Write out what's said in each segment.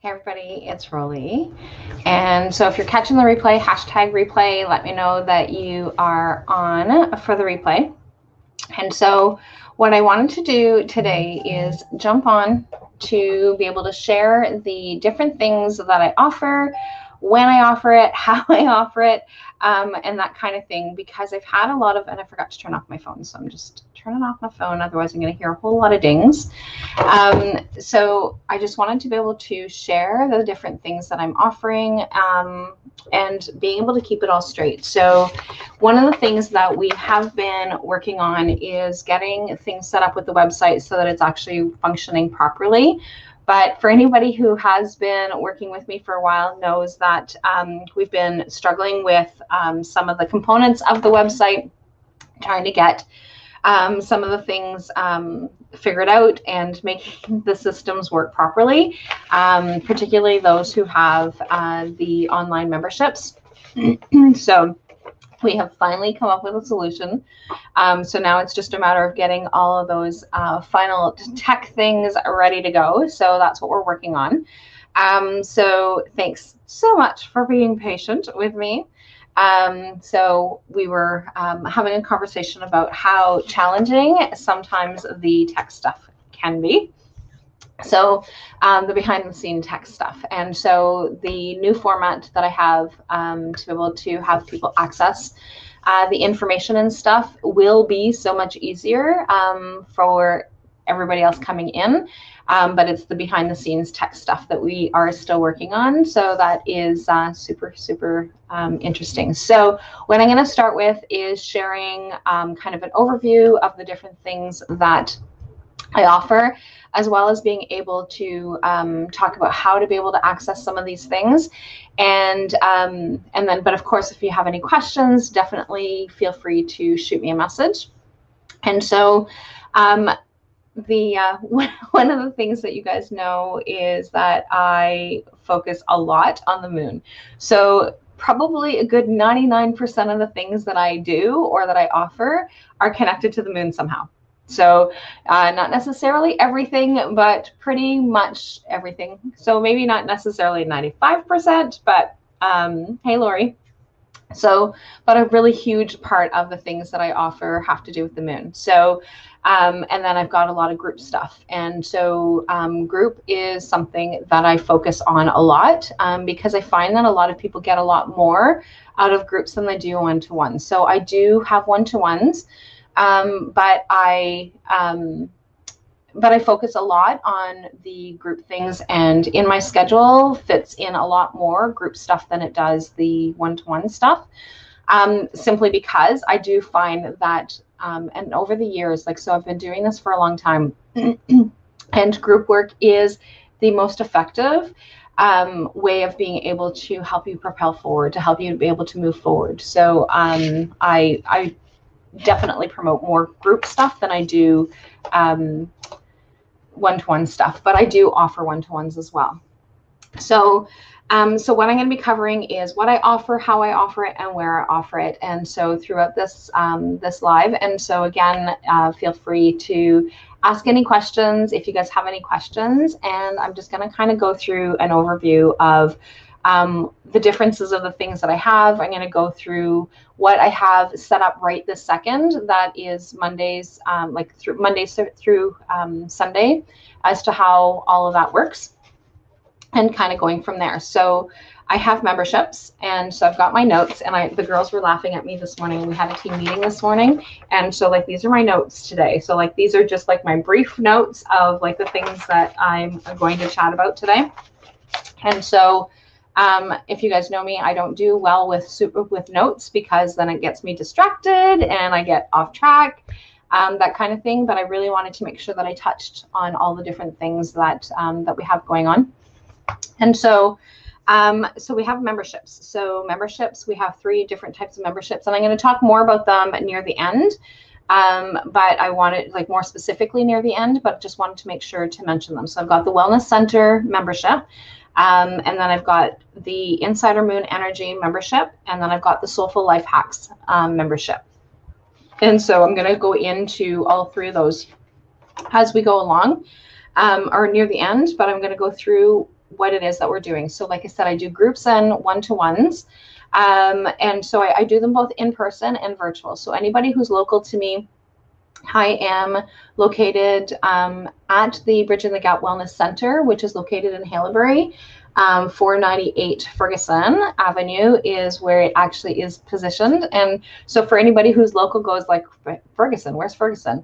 Hey everybody, it's Rolly. And so if you're catching the replay, hashtag replay, let me know that you are on for the replay. And so what I wanted to do today is jump on to be able to share the different things that I offer, when I offer it, how I offer it, and that kind of thing, because I've had a lot of, and I forgot to turn off my phone, so I'm just turning off my phone, otherwise I'm going to hear a whole lot of dings. So I just wanted to be able to share the different things that I'm offering, and being able to keep it all straight. So one of the things that we have been working on is getting things set up with the website so that it's actually functioning properly. But for anybody who has been working with me for a while knows that we've been struggling with some of the components of the website, trying to get some of the things figured out and making the systems work properly, particularly those who have the online memberships. So we have finally come up with a solution. So now it's just a matter of getting all of those final tech things ready to go. So that's what we're working on. So thanks so much for being patient with me. So we were having a conversation about how challenging sometimes the tech stuff can be. So the behind the scene tech stuff. And so the new format that I have to be able to have people access the information and stuff will be so much easier for everybody else coming in. But it's the behind the scenes tech stuff that we are still working on. So that is super interesting. So what I'm going to start with is sharing kind of an overview of the different things that I offer, as well as being able to talk about how to be able to access some of these things. And then, but of course, if you have any questions, definitely feel free to shoot me a message. And so one of the things that you guys know is that I focus a lot on the moon. So probably a good 99% of the things that I do or that I offer are connected to the moon somehow. So not necessarily everything, but pretty much everything. So maybe not necessarily 95%, but hey, Lori. So, but a really huge part of the things that I offer have to do with the moon. So, and then I've got a lot of group stuff. And so group is something that I focus on a lot because I find that a lot of people get a lot more out of groups than they do one-to-ones. So I do have one-to-ones. But I focus a lot on the group things, and in my schedule fits in a lot more group stuff than it does the one-to-one stuff, simply because I do find that, and over the years, so I've been doing this for a long time, and group work is the most effective way of being able to help you propel forward, to help you be able to move forward. So I definitely promote more group stuff than I do one-to-one stuff, but I do offer one-to-ones as well. So so what I'm going to be covering is what I offer, how I offer it, and where I offer it. And so throughout this this live, and so again, feel free to ask any questions if you guys have any questions. And I'm just going to kind of go through an overview of the differences of the things that I have. I'm going to go through what I have set up right this second. That is Mondays, through Mondays through Sunday, as to how all of that works, and kind of going from there. So I have memberships, and so I've got my notes, and the girls were laughing at me this morning. We had a team meeting this morning, and so these are my notes today. So these are just my brief notes of the things that I'm going to chat about today. And so if you guys know me, I don't do well with notes, because then it gets me distracted and I get off track, that kind of thing. But I really wanted to make sure that I touched on all the different things that that we have going on. And so so we have memberships. So memberships, we have 3 different types of memberships, and I'm going to talk more about them near the end. But I wanted more specifically near the end, but just wanted to make sure to mention them. So I've got the Wellness Center membership. And then I've got the Insider Moon Energy membership, and then I've got the Soulful Life Hacks membership. And so I'm going to go into all 3 of those as we go along, or near the end, but I'm going to go through what it is that we're doing. So like I said, I do groups and one-to-ones. And so I do them both in person and virtual. So anybody who's local to me, I am located at the Bridging the Gap Wellness Center, which is located in Haileybury. 498 Ferguson Avenue is where it actually is positioned. And so for anybody who's local goes like, Ferguson, where's Ferguson?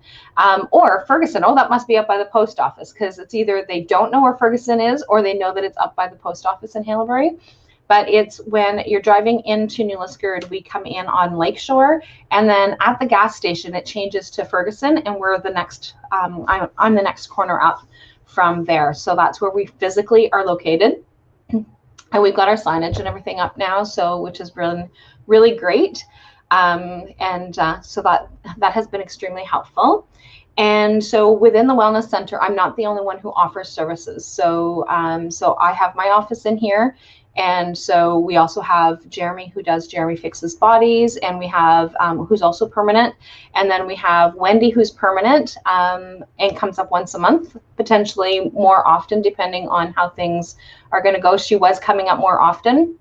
Or Ferguson, oh, that must be up by the post office, because it's either they don't know where Ferguson is or they know that it's up by the post office in Haileybury. But it's when you're driving into New Liskeard, we come in on Lakeshore, and then at the gas station, it changes to Ferguson, and we're the next, I'm on the next corner up from there. So that's where we physically are located. And we've got our signage and everything up now, so which has been really great. So that has been extremely helpful. And so within the Wellness Center, I'm not the only one who offers services. So I have my office in here. And so we also have Jeremy, who does Jeremy Fixes Bodies, and we have who's also permanent. And then we have Wendy, who's permanent and comes up once a month, potentially more often, depending on how things are going to go. She was coming in more often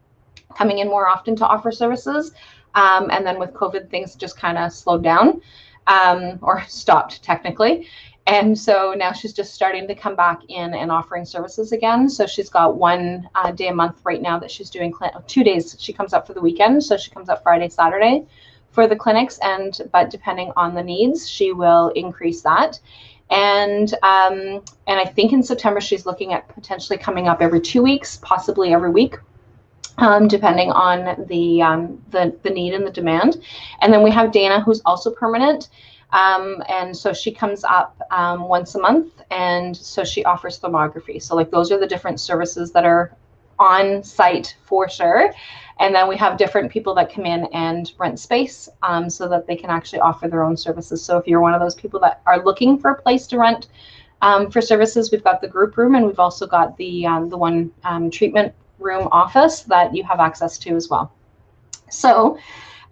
to offer services. And then with COVID, things just kind of slowed down or stopped technically. And so now she's just starting to come back in and offering services again. So she's got one day a month right now that she's doing 2 days. She comes up for the weekend. So she comes up Friday, Saturday for the clinics. But depending on the needs, she will increase that. And I think in September, she's looking at potentially coming up every 2 weeks, possibly every week. Depending on the need and the demand. And then we have Dana, who's also permanent. And so she comes up once a month, and so she offers thermography. So like those are the different services that are on site for sure. And then we have different people that come in and rent space so that they can actually offer their own services. So if you're one of those people that are looking for a place to rent for services, we've got the group room, and we've also got the one treatment room office that you have access to as well. So,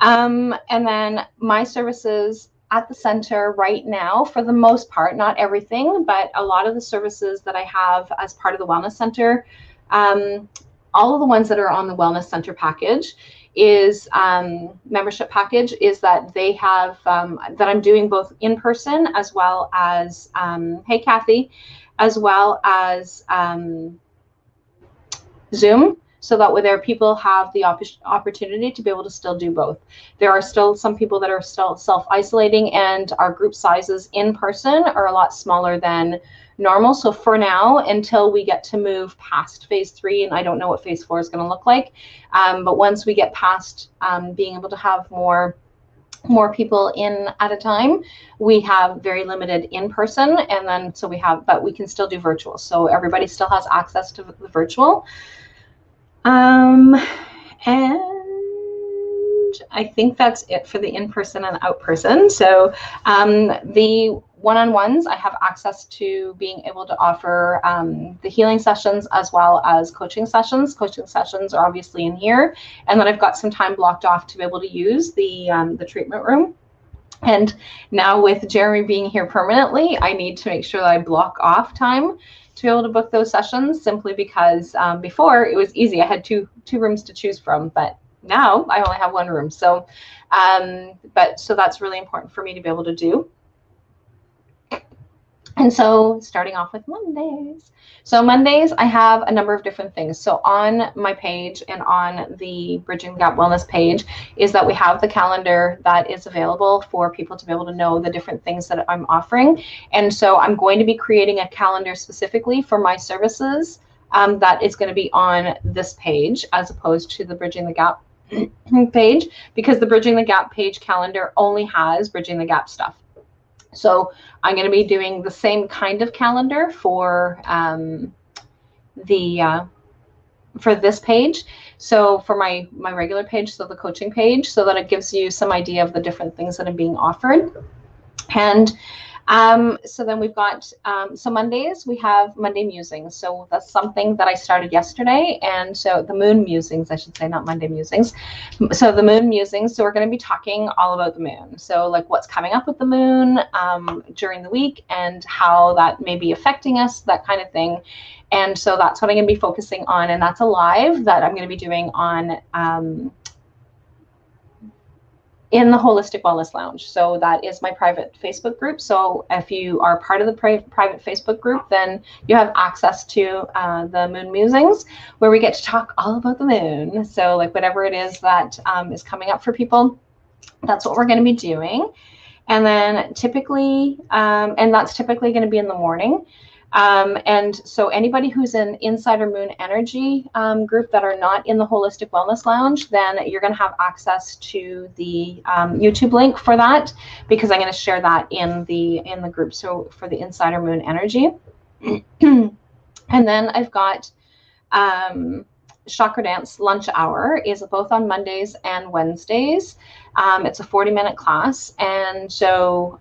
and then my services at the center right now, for the most part, not everything, but a lot of the services that I have as part of the Wellness Center, all of the ones that are on the Wellness Center package is membership package, is that they have that I'm doing both in person as well as hey Kathy, as well as Zoom, so that way there people have the opportunity to be able to still do both. There are still some people that are still self-isolating, and our group sizes in person are a lot smaller than normal. So for now, until we get to move past phase 3, and I don't know what phase 4 is going to look like, but once we get past being able to have more people in at a time, we have very limited in person, and then so we have, but we can still do virtual. So everybody still has access to the virtual. And I think that's it for the in-person and out-person. So the one-on-ones, I have access to being able to offer the healing sessions as well as coaching sessions. Coaching sessions are obviously in here. And then I've got some time blocked off to be able to use the treatment room. And now with Jeremy being here permanently, I need to make sure that I block off time to be able to book those sessions, simply because before it was easy. I had two rooms to choose from, but now I only have one room. So, so that's really important for me to be able to do. And so starting off with Mondays. So Mondays, I have a number of different things. So on my page and on the Bridging the Gap Wellness page is that we have the calendar that is available for people to be able to know the different things that I'm offering. And so I'm going to be creating a calendar specifically for my services that is going to be on this page as opposed to the Bridging the Gap page, because the Bridging the Gap page calendar only has Bridging the Gap stuff. So I'm going to be doing the same kind of calendar for for this page. So for my regular page, so the coaching page, so that it gives you some idea of the different things that are being offered. And So then we've got, so Mondays, we have Monday Musings. So that's something that I started yesterday. And so the Moon Musings, I should say, not Monday Musings. So the Moon Musings, so we're going to be talking all about the moon. So like what's coming up with the moon during the week and how that may be affecting us, that kind of thing. And so that's what I'm going to be focusing on. And that's a live that I'm going to be doing on in the Holistic Wellness Lounge. So that is my private Facebook group. So if you are part of the private Facebook group, then you have access to the Moon Musings, where we get to talk all about the moon. So like whatever it is that is coming up for people, that's what we're going to be doing. And then typically, and that's typically going to be in the morning. And so anybody who's in Insider Moon Energy group that are not in the Holistic Wellness Lounge, then you're going to have access to the YouTube link for that, because I'm going to share that in the group. So for the Insider Moon Energy. And then I've got Chakra Dance Lunch Hour is both on Mondays and Wednesdays. It's a 40-minute class. And so,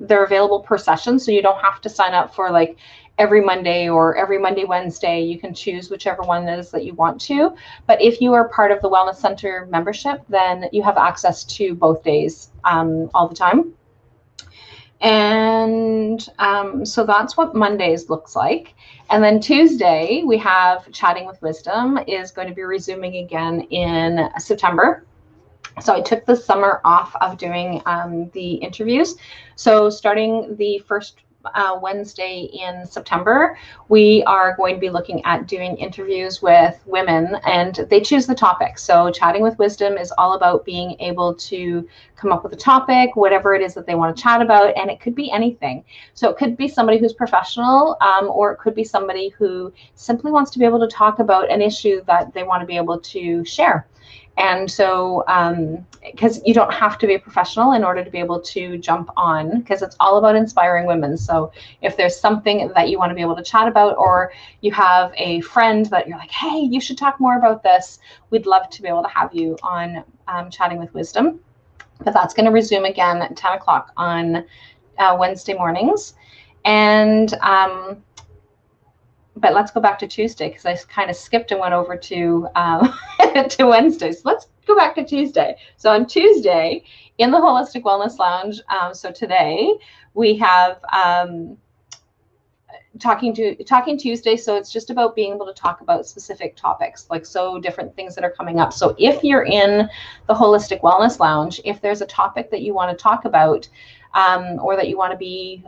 they're available per session, so you don't have to sign up for like every Monday or every Monday, Wednesday. You can choose whichever one it is that you want to. But if you are part of the Wellness Center membership, then you have access to both days all the time. And so that's what Mondays looks like. And then Tuesday, we have Chatting with Wisdom is going to be resuming again in September. So I took the summer off of doing the interviews. So starting the first Wednesday in September, we are going to be looking at doing interviews with women, and they choose the topic. So Chatting with Wisdom is all about being able to come up with a topic, whatever it is that they want to chat about, and it could be anything. So it could be somebody who's professional, or it could be somebody who simply wants to be able to talk about an issue that they want to be able to share. And so, because you don't have to be a professional in order to be able to jump on, because it's all about inspiring women. So if there's something that you want to be able to chat about, or you have a friend that you're like, hey, you should talk more about this, we'd love to be able to have you on Chatting with Wisdom. But that's going to resume again at 10 o'clock on Wednesday mornings. And but let's go back to Tuesday, because I kind of skipped and went over to to Wednesday. So let's go back to Tuesday. So on Tuesday in the Holistic Wellness Lounge, so today we have Talking Tuesday. So it's just about being able to talk about specific topics, like so different things that are coming up. So if you're in the Holistic Wellness Lounge, if there's a topic that you want to talk about, or that you want to be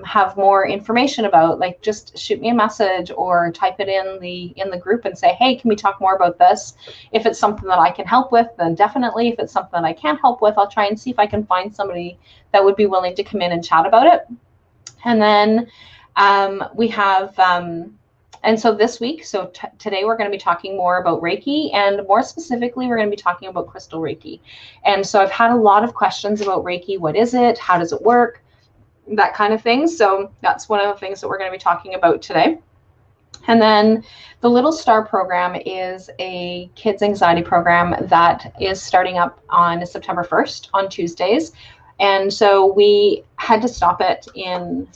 have more information about, like just shoot me a message or type it in the group and say, hey, can we talk more about this? If it's something that I can help with, then definitely. If it's something that I can't help with, I'll try and see if I can find somebody that would be willing to come in and chat about it. And then we have and so this week, so today we're going to be talking more about Reiki, and more specifically, we're going to be talking about crystal Reiki. And so I've had a lot of questions about Reiki. What is it? How does it work? That kind of thing. So that's one of the things that we're going to be talking about today. And then the Little Star program is a kids anxiety program that is starting up on September 1st on Tuesdays. And so we had to stop it in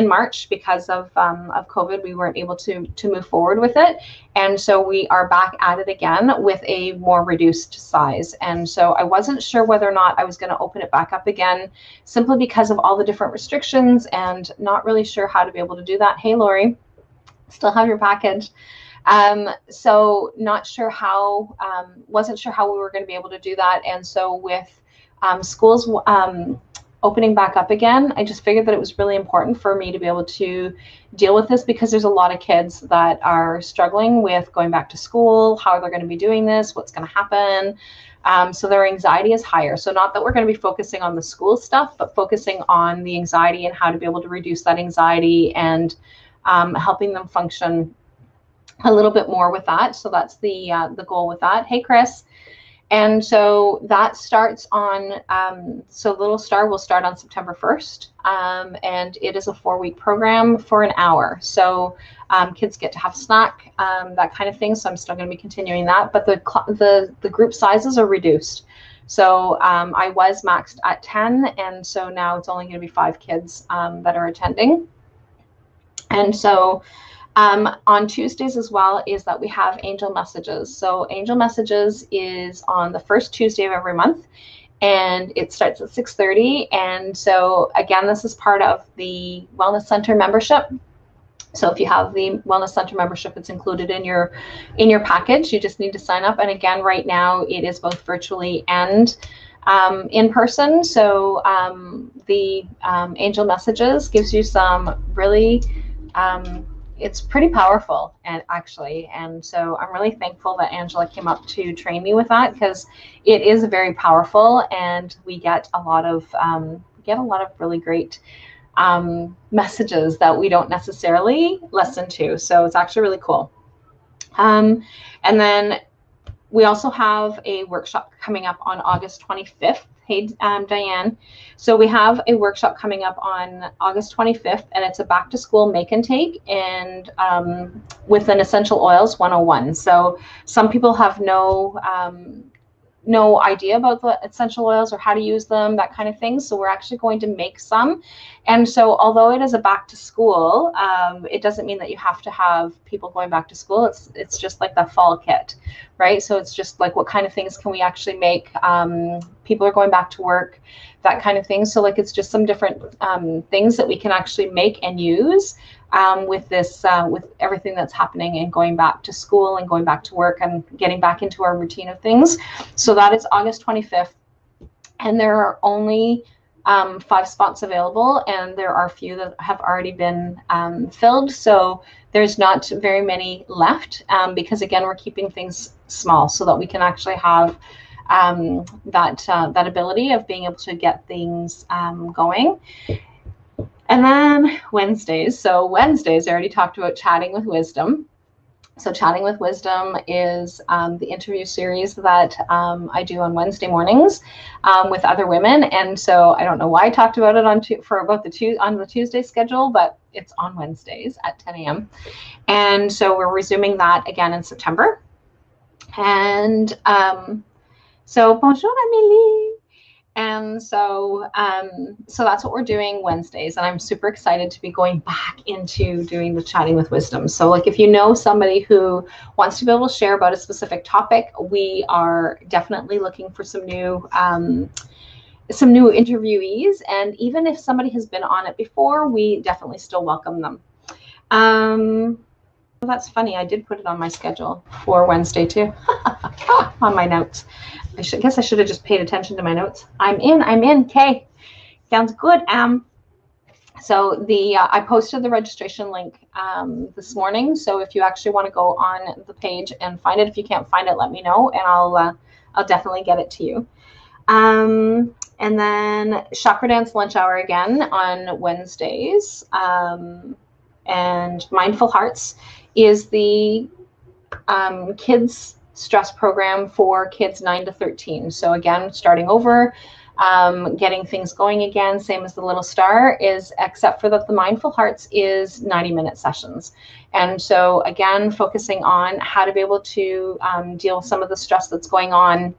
March, because of COVID. We weren't able to move forward with it. And so we are back at it again with a more reduced size. And so I wasn't sure whether or not I was going to open it back up again, simply because of all the different restrictions, and not really sure how to be able to do that. Hey, Lori, still have your package. So not sure how, wasn't sure how we were going to be able to do that. And so with schools opening back up again, I just figured that it was really important for me to be able to deal with this, because there's a lot of kids that are struggling with going back to school, how they're going to be doing this, what's going to happen. So their anxiety is higher. So not that we're going to be focusing on the school stuff, but focusing on the anxiety and how to be able to reduce that anxiety, and helping them function a little bit more with that. So that's the goal with that. Hey, Chris. And so that starts on, so Little Star will start on September 1st. And it is a 4-week program for an hour. So kids get to have a snack, that kind of thing. So I'm still going to be continuing that. But the group sizes are reduced. So I was maxed at 10. And so now it's only going to be 5 kids that are attending. And so on Tuesdays as well is that we have Angel Messages. So Angel Messages is on the first Tuesday of every month, and it starts at 6:30. And so again, this is part of the Wellness Center membership. So if you have the Wellness Center membership, it's included in your package. You just need to sign up. And again, right now it is both virtually and in person. So the Angel Messages gives you some really it's pretty powerful, and so I'm really thankful that Angela came up to train me with that, because it is very powerful, and we get a lot of really great messages that we don't necessarily listen to. So it's actually really cool. And then we also have a workshop coming up on August 25th. Hey, Diane. So we have a workshop coming up on August 25th, and it's a back to school make and take, and with an essential oils 101. So some people have no idea about the essential oils or how to use them, that kind of thing. So we're actually going to make some. And so although it is a back to school, it doesn't mean that you have to have people going back to school. It's just like the fall kit, right? So it's just like, what kind of things can we actually make? People are going back to work, that kind of thing. So like, it's just some different things that we can actually make and use with this, with everything that's happening and going back to school and going back to work and getting back into our routine of things. So that is August 25th. And there are only 5 spots available, and there are a few that have already been filled. So there's not very many left, because again, we're keeping things small so that we can actually have that ability of being able to get things going. And then Wednesdays. So Wednesdays, I already talked about Chatting with Wisdom. So Chatting with Wisdom is the interview series that I do on Wednesday mornings with other women. And so I don't know why I talked about it on the Tuesday schedule, but it's on Wednesdays at 10 a.m. And so we're resuming that again in September. And so bonjour, Amélie. And so so that's what we're doing Wednesdays, and I'm super excited to be going back into doing the Chatting with Wisdom. So like, if you know somebody who wants to be able to share about a specific topic, we are definitely looking for some new interviewees. And even if somebody has been on it before, we definitely still welcome them. That's funny, I did put it on my schedule for Wednesday too, on my notes. I guess I should have just paid attention to my notes. I'm in, okay. Sounds good, So I posted the registration link this morning. So if you actually want to go on the page and find it, if you can't find it, let me know, and I'll definitely get it to you. And then Chakra Dance Lunch Hour again on Wednesdays. And Mindful Hearts is the kids stress program for kids 9 to 13. So again, starting over, getting things going again, same as the Little Star is, except for that the Mindful Hearts is 90-minute sessions. And so again, focusing on how to be able to deal with some of the stress that's going on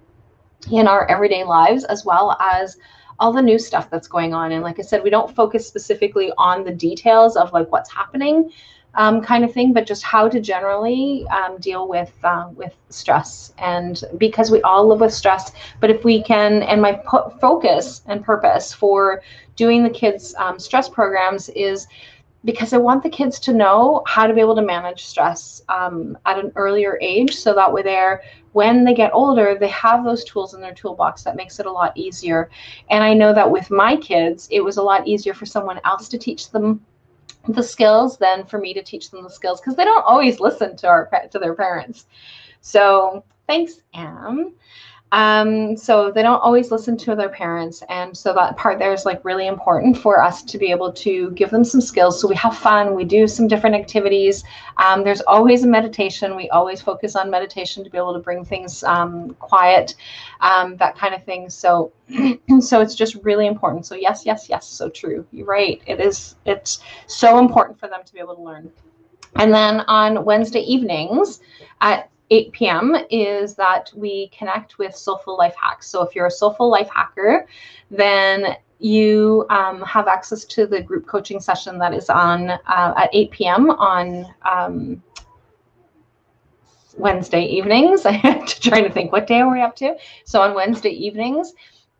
in our everyday lives, as well as all the new stuff that's going on. And like I said, we don't focus specifically on the details of like what's happening, kind of thing, but just how to generally deal with stress. And because we all live with stress, but if we can, and my focus and purpose for doing the kids stress programs is because I want the kids to know how to be able to manage stress at an earlier age, so that way when they get older, they have those tools in their toolbox. That makes it a lot easier. And I know that with my kids, it was a lot easier for someone else to teach them the skills than for me to teach them the skills, because they don't always listen to their parents. So thanks, Am. So they don't always listen to their parents. And so that part there is like really important for us to be able to give them some skills. So we have fun, we do some different activities. There's always a meditation. We always focus on meditation to be able to bring things quiet, that kind of thing. So, so it's just really important. So yes, yes, yes. So true. You're right. It's so important for them to be able to learn. And then on Wednesday evenings at 8 p.m. is that we connect with Soulful Life Hacks. So if you're a Soulful Life Hacker, then you have access to the group coaching session that is on at 8 p.m. on Wednesday evenings. I'm trying to think, what day are we up to? So on Wednesday evenings.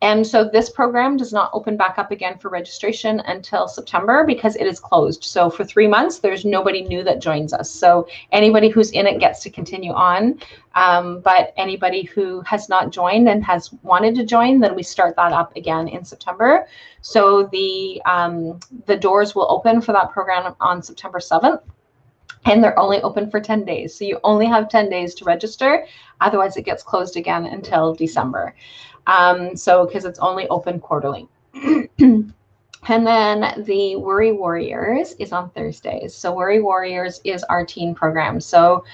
And so this program does not open back up again for registration until September because it is closed. So for 3 months, there's nobody new that joins us. So anybody who's in it gets to continue on. But anybody who has not joined and has wanted to join, then we start that up again in September. So the doors will open for that program on September 7th. And they're only open for 10 days. So you only have 10 days to register. Otherwise, it gets closed again until December. So because it's only open quarterly. And then the Worry Warriors is on Thursdays. So Worry Warriors is our teen program. So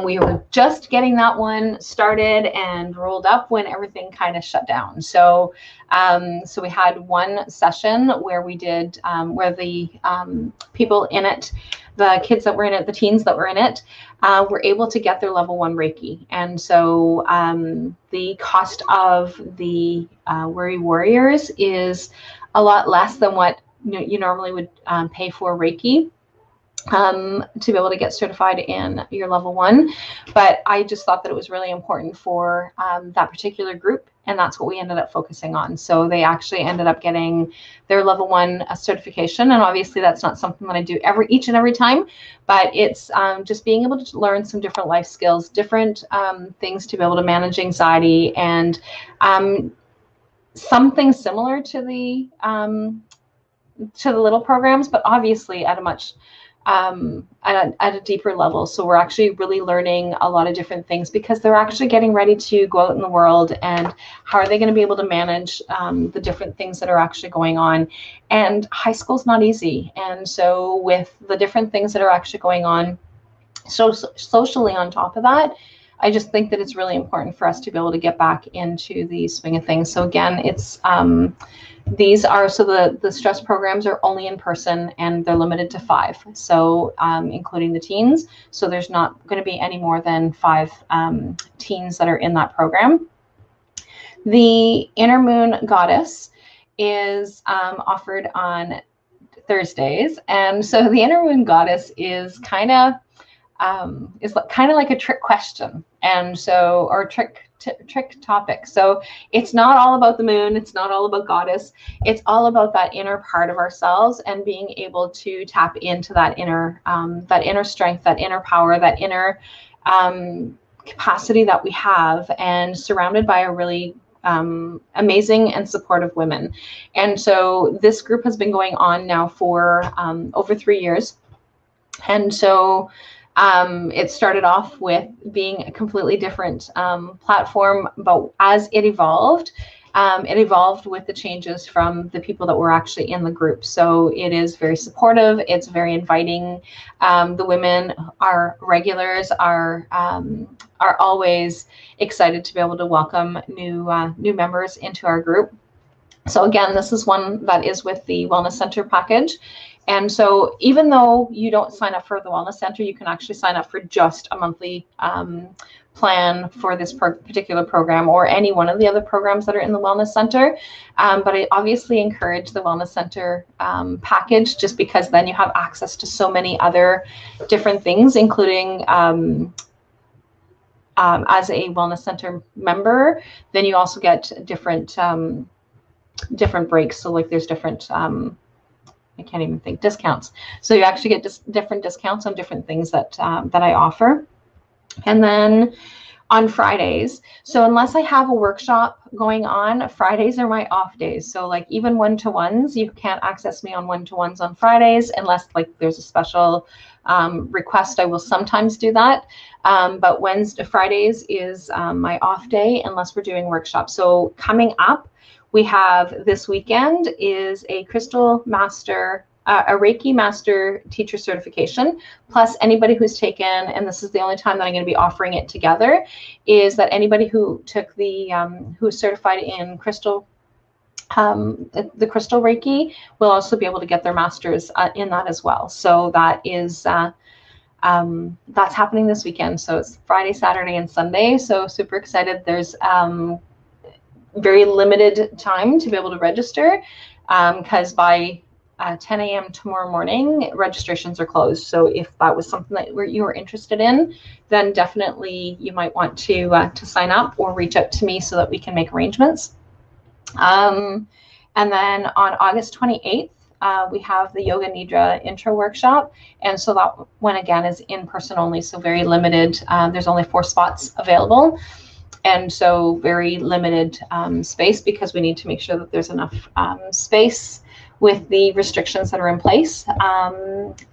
we were just getting that one started and rolled up when everything kind of shut down. So so we had one session where we did, where the people in it, the kids that were in it, the teens that were in it, were able to get their level 1 Reiki. And so the cost of the Worry Warriors is a lot less than what you normally would pay for Reiki to be able to get certified in your level 1. But I just thought that it was really important for that particular group. And that's what we ended up focusing on. So they actually ended up getting their level 1 certification. And obviously that's not something that I do each and every time, but it's just being able to learn some different life skills, different things to be able to manage anxiety, and something similar to the little programs, but obviously at a much at a deeper level. So we're actually really learning a lot of different things because they're actually getting ready to go out in the world, and how are they going to be able to manage the different things that are actually going on. And high school's not easy. And so with the different things that are actually going on, so socially on top of that, I just think that it's really important for us to be able to get back into the swing of things. So again, it's these are, so the stress programs are only in person and they're limited to 5. So including the teens. So there's not going to be any more than 5 teens that are in that program. The Inner Moon Goddess is offered on Thursdays. And so the Inner Moon Goddess is kind of like a trick question, and so, or trick topic. So it's not all about the moon, it's not all about goddess, it's all about that inner part of ourselves and being able to tap into that inner strength, that inner power, that inner capacity that we have, and surrounded by a really amazing and supportive women. And so this group has been going on now for over 3 years. And so it started off with being a completely different platform, but as it evolved with the changes from the people that were actually in the group. So it is very supportive. It's very inviting. The women, our regulars, are always excited to be able to welcome new members into our group. So again, this is one that is with the Wellness Center package. And so even though you don't sign up for the Wellness Center, you can actually sign up for just a monthly plan for this particular program, or any one of the other programs that are in the Wellness Center. But I obviously encourage the Wellness Center package, just because then you have access to so many other different things, including as a Wellness Center member, then you also get different breaks. So like there's different I can't even think, discounts. So you actually get different discounts on different things that I offer. And then on Fridays. So unless I have a workshop going on, Fridays are my off days. So like even one-to-ones, you can't access me on one-to-ones on Fridays unless like there's a special request. I will sometimes do that. But Fridays is my off day unless we're doing workshops. So coming up, we have this weekend is a Crystal Master, a Reiki Master Teacher Certification, plus anybody who's taken, and this is the only time that I'm going to be offering it together, is that anybody who took the, who's certified in Crystal, the Crystal Reiki will also be able to get their Masters in that as well. So that is, that's happening this weekend. So it's Friday, Saturday, and Sunday. So super excited. There's very limited time to be able to register because by 10 a.m. tomorrow morning, registrations are closed. So if that was something that you were interested in, then definitely you might want to sign up or reach out to me so that we can make arrangements. And then on August 28th, we have the Yoga Nidra intro workshop. And so that one again is in person only, so very limited. There's only 4 spots available. And so very limited space because we need to make sure that there's enough space with the restrictions that are in place.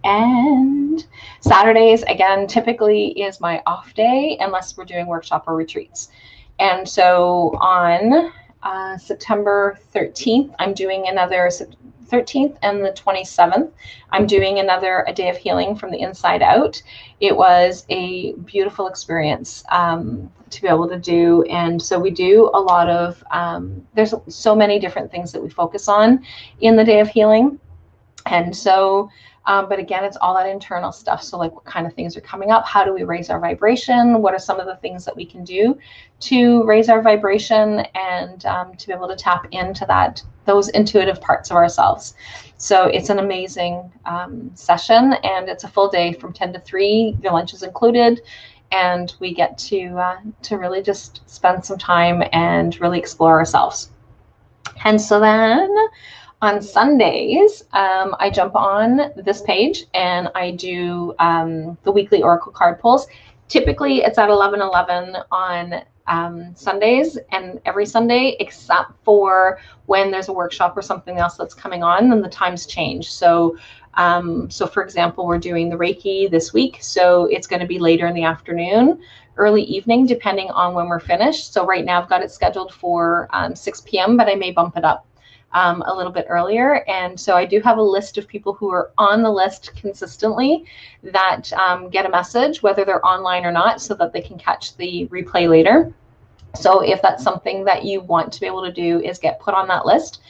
And Saturdays, again, typically is my off day unless we're doing workshop or retreats. And so on September 13th, I'm doing another 13th and the 27th, I'm doing a day of healing from the inside out. It was a beautiful experience to be able to do. And so we do a lot of, there's so many different things that we focus on in the day of healing. And so, but again, it's all that internal stuff. So like what kind of things are coming up? How do we raise our vibration? What are some of the things that we can do to raise our vibration and to be able to tap into those intuitive parts of ourselves? So it's an amazing session, and it's a full day from 10 to 3. Your lunch is included, and we get to really just spend some time and really explore ourselves. And so then on Sundays, I jump on this page and I do the weekly Oracle card pulls. Typically, it's at 11:11 on Sundays, and every Sunday except for when there's a workshop or something else that's coming on, then the times change. So for example, we're doing the Reiki this week, so it's going to be later in the afternoon, early evening, depending on when we're finished. So right now I've got it scheduled for 6 p.m., but I may bump it up a little bit earlier. And so I do have a list of people who are on the list consistently that get a message, whether they're online or not, so that they can catch the replay later. So if that's something that you want to be able to do, is get put on that list.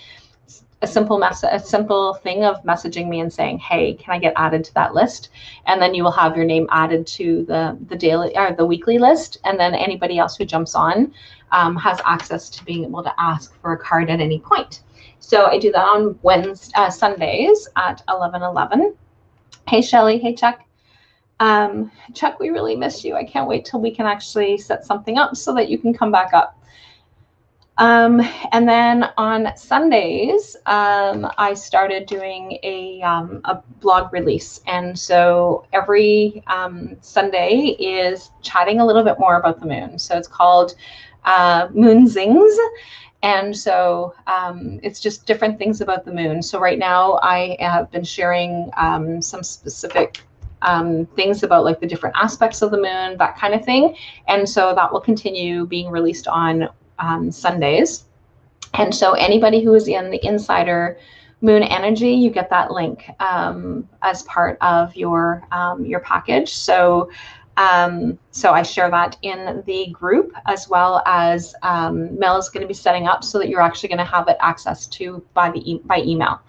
A simple thing of messaging me and saying, hey, can I get added to that list? And then you will have your name added to the daily or the weekly list. And then anybody else who jumps on has access to being able to ask for a card at any point. So I do that on Sundays at 11:11. Hey, Shelly. Hey, Chuck. Chuck, we really miss you. I can't wait till we can actually set something up so that you can come back up. And then on Sundays, I started doing a blog release. And so every Sunday is chatting a little bit more about the moon. So it's called Moon Zings. And so it's just different things about the moon. So right now I have been sharing some specific things about like the different aspects of the moon, that kind of thing. And so that will continue being released on Sundays. And so anybody who is in the Insider Moon Energy, you get that link as part of your package. So I share that in the group, as well as Mel is going to be setting up so that you're actually going to have it access to by email.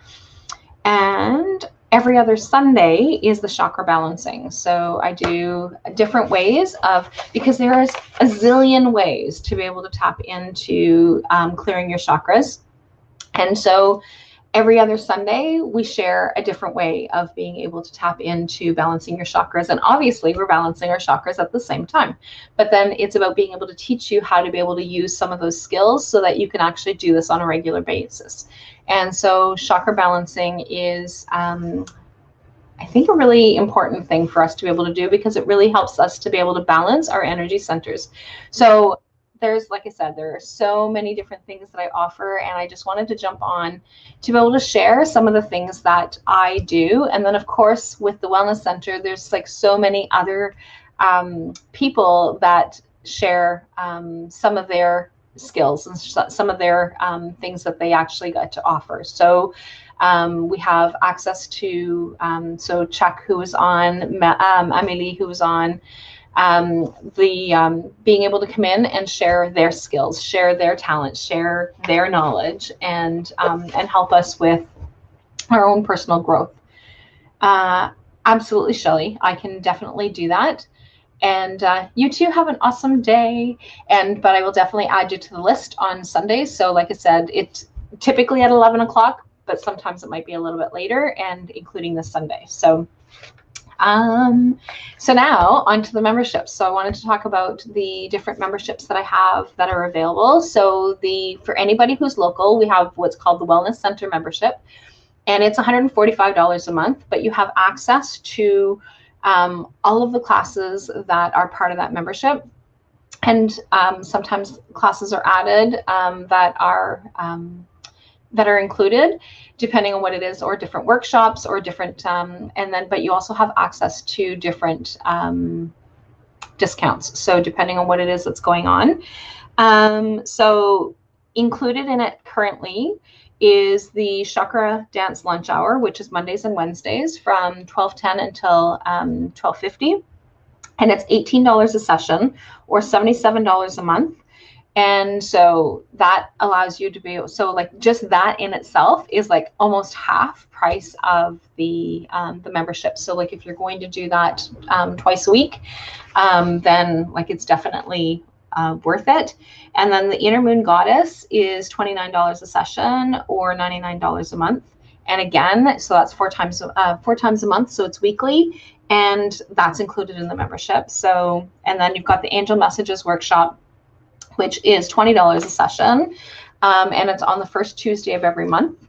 And every other Sunday is the chakra balancing. So I do different ways because there is a zillion ways to be able to tap into clearing your chakras. And so every other Sunday, we share a different way of being able to tap into balancing your chakras. And obviously, we're balancing our chakras at the same time. But then it's about being able to teach you how to be able to use some of those skills so that you can actually do this on a regular basis. And so chakra balancing is I think, a really important thing for us to be able to do, because it really helps us to be able to balance our energy centers. So there's, like I said, there are so many different things that I offer, and I just wanted to jump on to be able to share some of the things that I do. And then, of course, with the Wellness Center, there's like so many other people that share some of their skills and some of their things that they actually get to offer. So we have access to, so Chuck, who was on, Amelie, who was on, being able to come in and share their skills, share their talents, share their knowledge, and help us with our own personal growth. Absolutely, Shelley, I can definitely do that. And you too have an awesome day. But I will definitely add you to the list on Sundays. So like I said, it's typically at 11 o'clock, but sometimes it might be a little bit later, and including this Sunday. So now onto the memberships. So I wanted to talk about the different memberships that I have that are available. So for anybody who's local, we have what's called the Wellness Center membership, and it's $145 a month, but you have access to all of the classes that are part of that membership. And sometimes classes are added that are included, depending on what it is, or different workshops, or different, but you also have access to different discounts. So depending on what it is that's going on. So included in it currently is the Chakra Dance Lunch Hour, which is Mondays and Wednesdays from 12:10 until 12:50. And it's $18 a session, or $77 a month. And so that allows you to be, so like just that in itself is like almost half price of the membership. So like if you're going to do that twice a week, then like it's definitely worth it. And then the Inner Moon Goddess is $29 a session, or $99 a month. And again, so that's four times a month, so it's weekly, and that's included in the membership. So, and then you've got the Angel Messages Workshop, which is $20 a session, and it's on the first Tuesday of every month.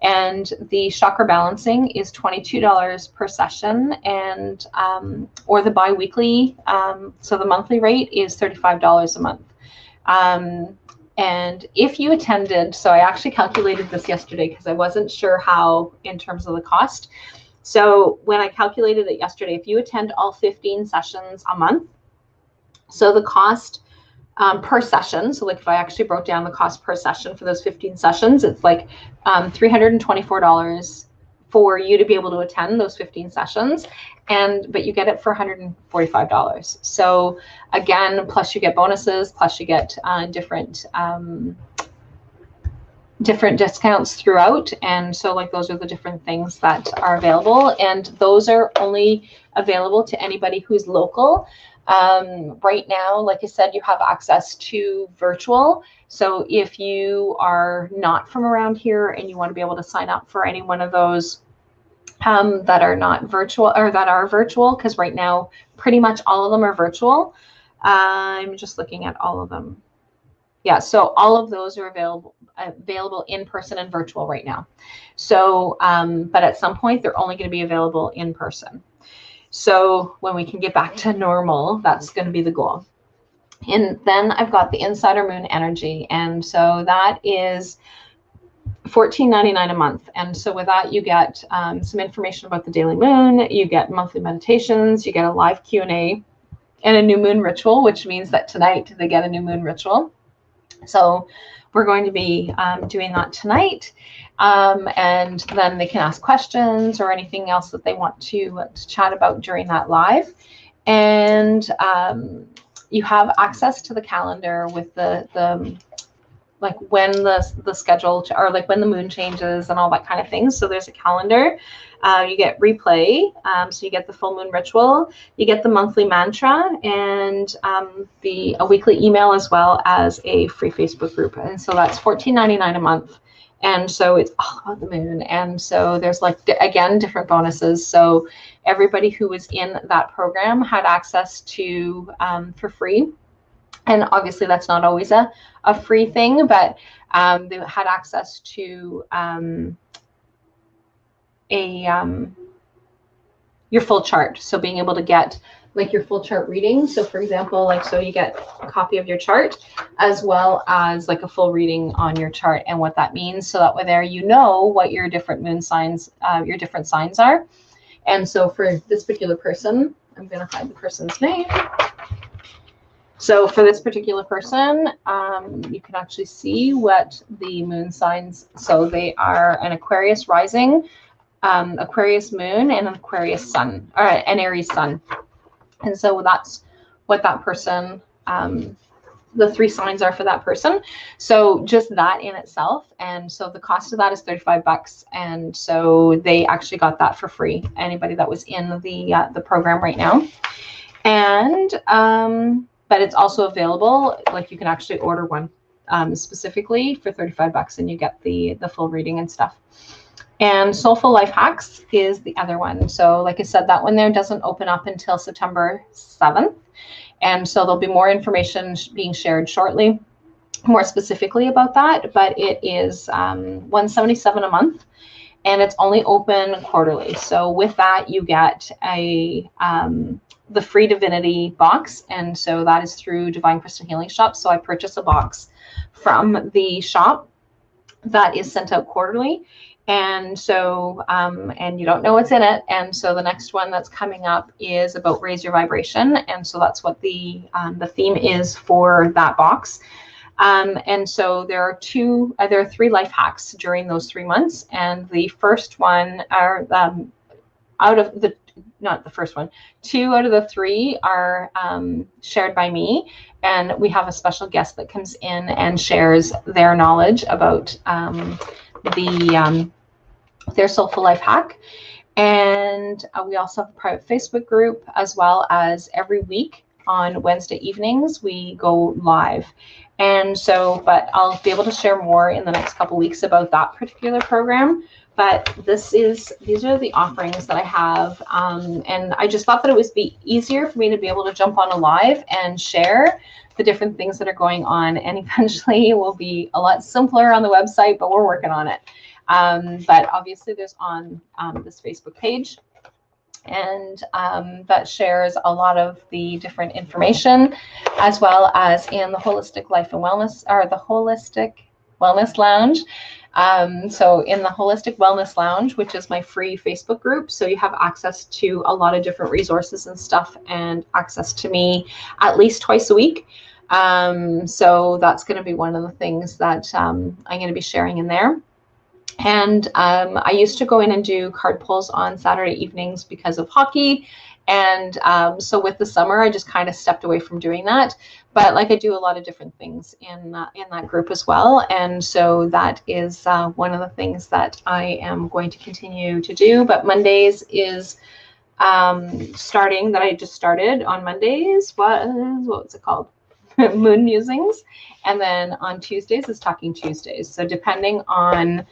And the Chakra Balancing is $22 per session, and or the bi-weekly, so the monthly rate is $35 a month. And if you attended, so I actually calculated this yesterday because I wasn't sure how in terms of the cost. So when I calculated it yesterday, if you attend all 15 sessions a month, so the cost per session, so like if I actually broke down the cost per session for those 15 sessions, it's like $324 for you to be able to attend those 15 sessions, but you get it for $145. So again, plus you get bonuses, plus you get different discounts throughout. And so like those are the different things that are available, and those are only available to anybody who's local. Right now, like I said, you have access to virtual. So if you are not from around here and you want to be able to sign up for any one of those that are not virtual, or that are virtual, because right now pretty much all of them are virtual. I'm just looking at all of them. Yeah, so all of those are available in person and virtual right now. So, but at some point they're only going to be available in person. So when we can get back to normal, that's going to be the goal. And then I've got the Insider Moon Energy, and so that is $14.99 a month. And so with that, you get some information about the daily moon, you get monthly meditations, you get a live Q&A, and a new moon ritual, which means that tonight they get a new moon ritual. So we're going to be doing that tonight. And then they can ask questions or anything else that they want to chat about during that live. And you have access to the calendar with the like when the schedule, or like when the moon changes and all that kind of thing. So there's a calendar. You get replay, so you get the full moon ritual, you get the monthly mantra, and a weekly email, as well as a free Facebook group. And so that's $14.99 a month. And so it's all about the moon. And so there's like, again, different bonuses. So everybody who was in that program had access to for free. And obviously that's not always a free thing, but they had access to your full chart. So being able to get like your full chart reading. So for example, like, so you get a copy of your chart as well as like a full reading on your chart and what that means. So that way there, you know what your different moon signs, your different signs are. And so for this particular person, I'm going to hide the person's name. So for this particular person, you can actually see what the moon signs. So they are an Aquarius rising, Aquarius moon, and an Aquarius sun, or an Aries sun. And so that's what that person, the 3 signs are for that person. So just that in itself. And so the cost of that is $35. And so they actually got that for free, anybody that was in the program right now. And, but it's also available, like you can actually order one specifically for $35 and you get the full reading and stuff. And Soulful Life Hacks is the other one. So like I said, that one there doesn't open up until September 7th. And so there'll be more information being shared shortly, more specifically about that. But it is $177 a month, and it's only open quarterly. So with that, you get the free Divinity box. And so that is through Divine Crystal Healing Shop. So I purchased a box from the shop that is sent out quarterly. And so, and you don't know what's in it. And so the next one that's coming up is about raise your vibration. And so that's what the theme is for that box. And so there are 3 life hacks during those 3 months. And the first one are not the first one, 2 out of the 3 are shared by me. And we have a special guest that comes in and shares their knowledge about their Soulful Life hack. And we also have a private Facebook group, as well as every week on Wednesday evenings we go live. And so, but I'll be able to share more in the next couple weeks about that particular program. But these are the offerings that I have, and I just thought that it would be easier for me to be able to jump on a live and share the different things that are going on. And eventually it will be a lot simpler on the website, but we're working on it. But obviously there's on this Facebook page, and that shares a lot of the different information, as well as in the Holistic Life and Wellness, or the Holistic Wellness Lounge. So in the Holistic Wellness Lounge, which is my free Facebook group, so you have access to a lot of different resources and stuff, and access to me at least twice a week. So that's going to be one of the things that I'm going to be sharing in there. And I used to go in and do card pulls on Saturday evenings because of hockey. And so with the summer, I just kind of stepped away from doing that. But like I do a lot of different things in that group as well. And so that is one of the things that I am going to continue to do. But Mondays is starting, that I just started on Mondays. What's it called? Moon Musings. And then on Tuesdays is Talking Tuesdays. So depending on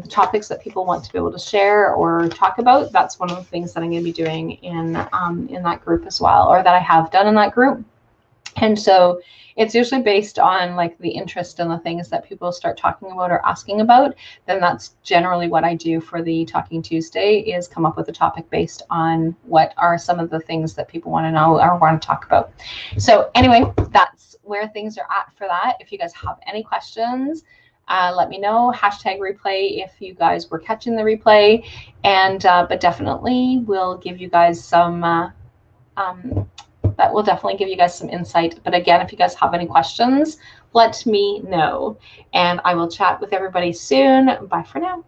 topics that people want to be able to share or talk about, that's one of the things that I'm going to be doing in that group as well, or that I have done in that group. And so it's usually based on like the interest in the things that people start talking about or asking about. Then that's generally what I do for the Talking Tuesday, is come up with a topic based on what are some of the things that people want to know or want to talk about. So anyway, that's where things are at for that. If you guys have any questions, let me know. #replay if you guys were catching the replay, and but definitely we'll give you guys some that will definitely give you guys some insight. But again, if you guys have any questions, let me know, and I will chat with everybody soon. Bye for now.